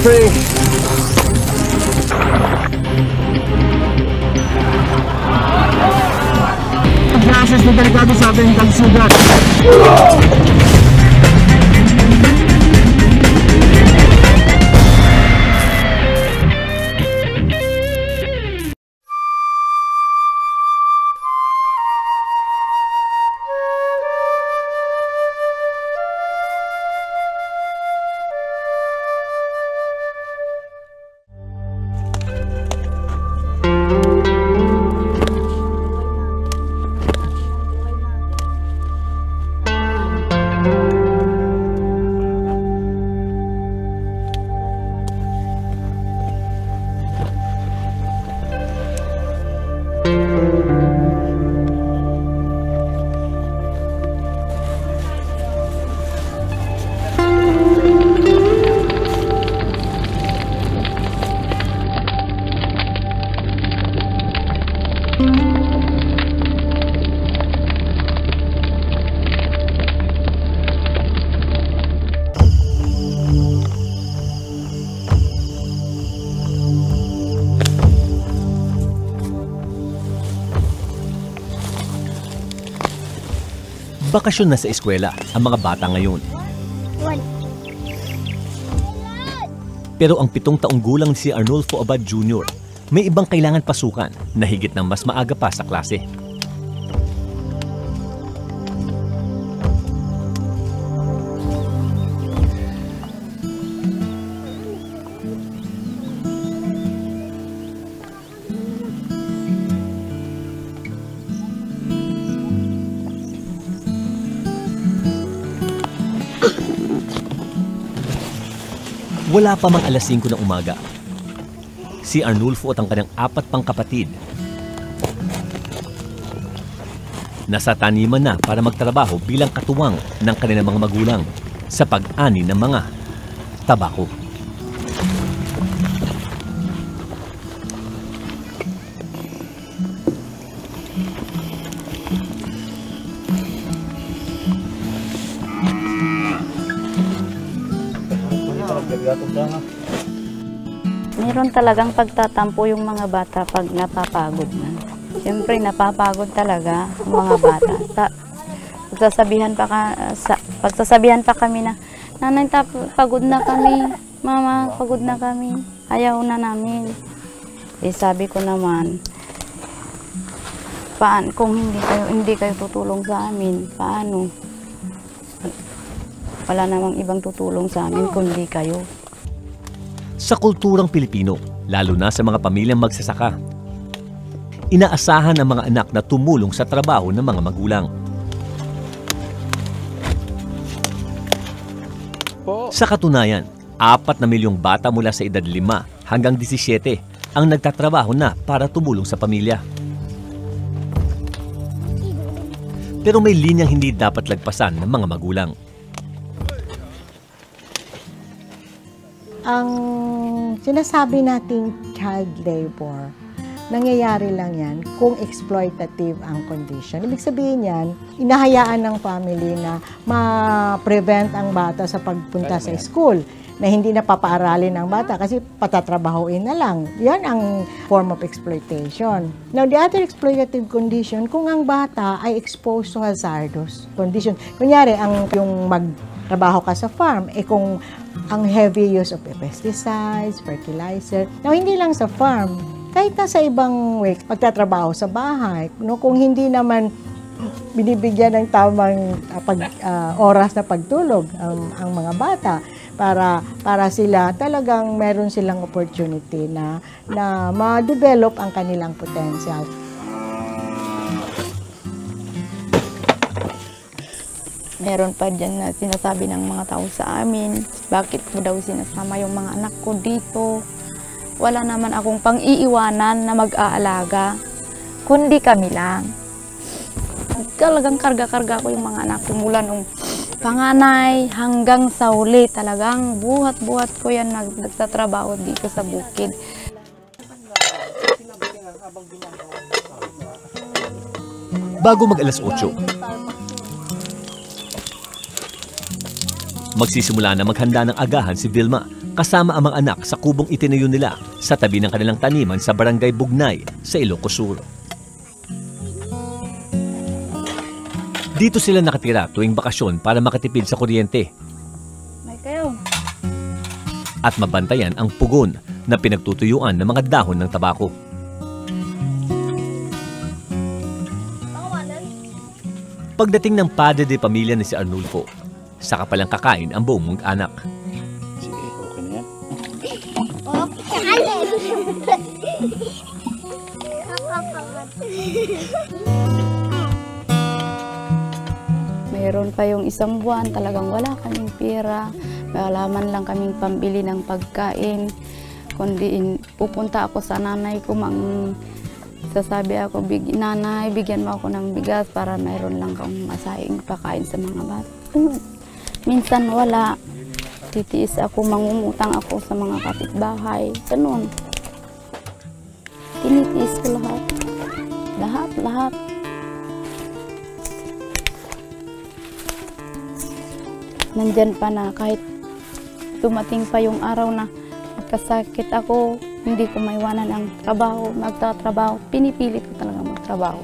Free! Pag-access na delikado sa ating kalusugan. Bakasyon na sa eskwela ang mga bata ngayon. Pero ang 7 taong gulang si Arnulfo Abad Jr. may ibang kailangan pasukan na higit na mas maaga pa sa klase. Wala pa mang alas 5 ng umaga. Si Arnulfo at ang kanyang 4 pang kapatid nasa taniman na para magtrabaho bilang katuwang ng kanilang mga magulang sa pag-ani ng mga tabako. Meron talagang pagtatampo yung mga bata pag napapagod na. Siyempre napapagod talaga ang mga bata. Pagsasabihan pa kami na, "Nanay, pagod na kami. Mama, pagod na kami. Ayaw na namin." Eh sabi ko naman, kung hindi kayo tutulong sa amin, paano? Wala namang ibang tutulong sa amin kundi kayo. Sa kulturang Pilipino, lalo na sa mga pamilyang magsasaka, inaasahan ang mga anak na tumulong sa trabaho ng mga magulang. Sa katunayan, 4 na milyong bata mula sa edad 5 hanggang 17 ang nagtatrabaho na para tumulong sa pamilya. Pero may linyang hindi dapat lagpasan ng mga magulang. Ang sinasabi nating child labor, nangyayari lang yan kung exploitative ang condition. Ibig sabihin yan, inahayaan ng family na ma-prevent ang bata sa pagpunta sa school, na hindi na papaaralin ng bata kasi patatrabahoin na lang. Yan ang form of exploitation. Now, the other exploitative condition, kung ang bata ay exposed to hazardous condition. Kunyari, yung magtrabaho ka sa farm, kung ang heavy use of pesticides, fertilizer. Now, hindi lang sa farm, kahit na sa ibang way, pagtatrabaho sa bahay, kung hindi naman binibigyan ng tamang oras na pagtulog ang mga bata para sila talagang meron silang opportunity na ma-develop ang kanilang potential. Meron pa dyan na sinasabi ng mga tao sa amin, bakit ko daw sinasama yung mga anak ko dito? Wala naman akong pang-iiwanan na mag-aalaga, kundi kami lang. Talagang karga-karga ko yung mga anak ko mula nung panganay hanggang sa huli. Talagang buhat-buhat ko yan nagtatrabaho dito sa bukid. Bago mag-alas 8, magsisimula na maghanda ng agahan si Vilma kasama ang mga anak sa kubong itinayo nila sa tabi ng kanilang taniman sa Barangay Bugnay sa Ilocos Sur. Dito sila nakatira tuwing bakasyon para makatipid sa kuryente May kayo. at mabantayan ang pugon na pinagtutuyuan ng mga dahon ng tabako. Pagdating ng padre de pamilya ni si Arnulfo, saka palang kakain ang buong mag-anak. Sige, okay na yan. Mayroon pa yung isang buwan, talagang wala kaming pera. Wala man lang kaming pambili ng pagkain. Kundi pupunta ako sa nanay ko, sasabi ako, nanay, bigyan mo ako ng bigas para mayroon lang kang masahing pakain sa mga bata. Minsan wala. Titiis ako, mangungutang ako sa mga kapitbahay. Ganun. Tinitiis ko lahat. Lahat. Nandyan pa na kahit dumating pa yung araw na nagkasakit ako, hindi ko maiwanan ang trabaho, magtatrabaho. Pinipilit ko talaga magtrabaho.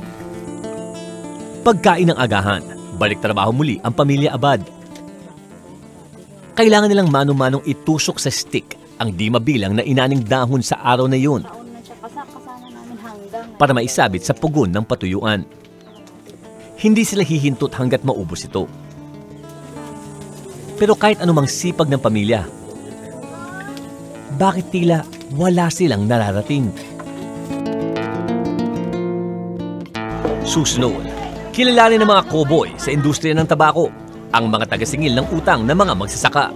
Pagkain ng agahan, balik trabaho muli ang pamilya Abad. Kailangan nilang mano-manong itusok sa stick ang di mabilang na inaning dahon sa araw na yun para maisabit sa pugon ng patuyuan. Hindi sila hihintot hanggat maubos ito. Pero kahit anumang sipag ng pamilya, bakit tila wala silang nararating? Susunod, kilalanin ng mga cowboy sa industriya ng tabako, ang mga tagasingil ng utang ng mga magsasaka.